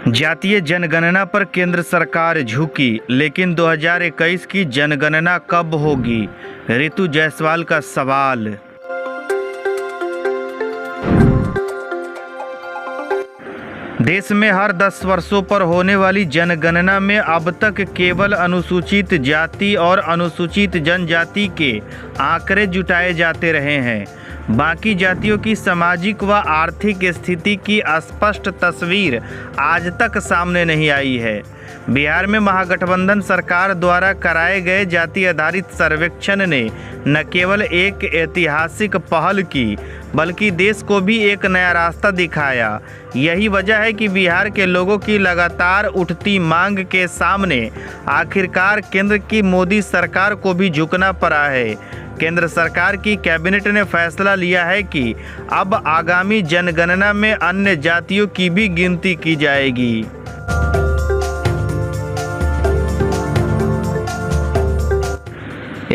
जातीय जनगणना पर केंद्र सरकार झुकी, लेकिन 2021 की जनगणना कब होगी? ऋतु जायसवाल का सवाल। देश में हर 10 वर्षों पर होने वाली जनगणना में अब तक केवल अनुसूचित जाति और अनुसूचित जनजाति के आंकड़े जुटाए जाते रहे हैं। बाकी जातियों की सामाजिक व आर्थिक स्थिति की स्पष्ट तस्वीर आज तक सामने नहीं आई है। बिहार में महागठबंधन सरकार द्वारा कराए गए जाति आधारित सर्वेक्षण ने न केवल एक ऐतिहासिक पहल की, बल्कि देश को भी एक नया रास्ता दिखाया। यही वजह है कि बिहार के लोगों की लगातार उठती मांग के सामने आखिरकार केंद्र की मोदी सरकार को भी झुकना पड़ा है। केंद्र सरकार की कैबिनेट ने फैसला लिया है कि अब आगामी जनगणना में अन्य जातियों की भी गिनती की जाएगी।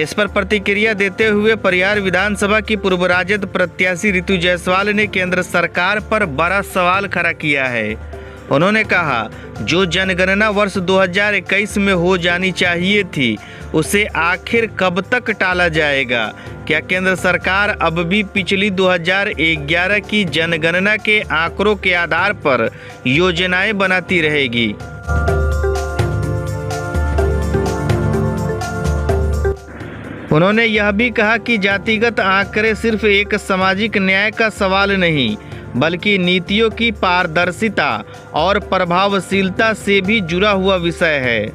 इस पर प्रतिक्रिया देते हुए परियार विधानसभा की पूर्व राजद प्रत्याशी ऋतु जायसवाल ने केंद्र सरकार पर बड़ा सवाल खड़ा किया है। उन्होंने कहा, जो जनगणना वर्ष 2021 में हो जानी चाहिए थी, उसे आखिर कब तक टाला जाएगा? क्या केंद्र सरकार अब भी पिछली 2011 की जनगणना के आंकड़ों के आधार पर योजनाएं बनाती रहेगी? उन्होंने यह भी कहा कि जातिगत आंकड़े सिर्फ एक सामाजिक न्याय का सवाल नहीं, बल्कि नीतियों की पारदर्शिता और प्रभावशीलता से भी जुड़ा हुआ विषय है।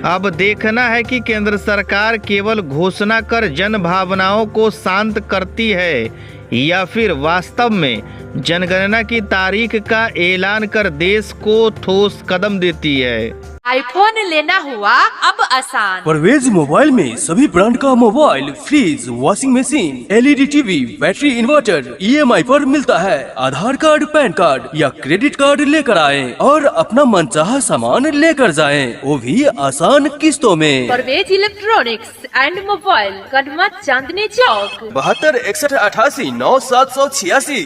अब देखना है कि केंद्र सरकार केवल घोषणा कर जन भावनाओं को शांत करती है या फिर वास्तव में जनगणना की तारीख का ऐलान कर देश को ठोस कदम देती है। आईफोन लेना हुआ अब आसान। परवेज मोबाइल में सभी ब्रांड का mobile, fridge, washing machine, LED TV, battery, inverter EMI पर मिलता है। आधार कार्ड, पैन कार्ड या क्रेडिट कार्ड लेकर आएं और अपना मनचाहा सामान लेकर जाएं, वो भी आसान किस्तों में। Parvez electronics and mobile, Kadma, Chandni Chowk. 72 61 88 9 786।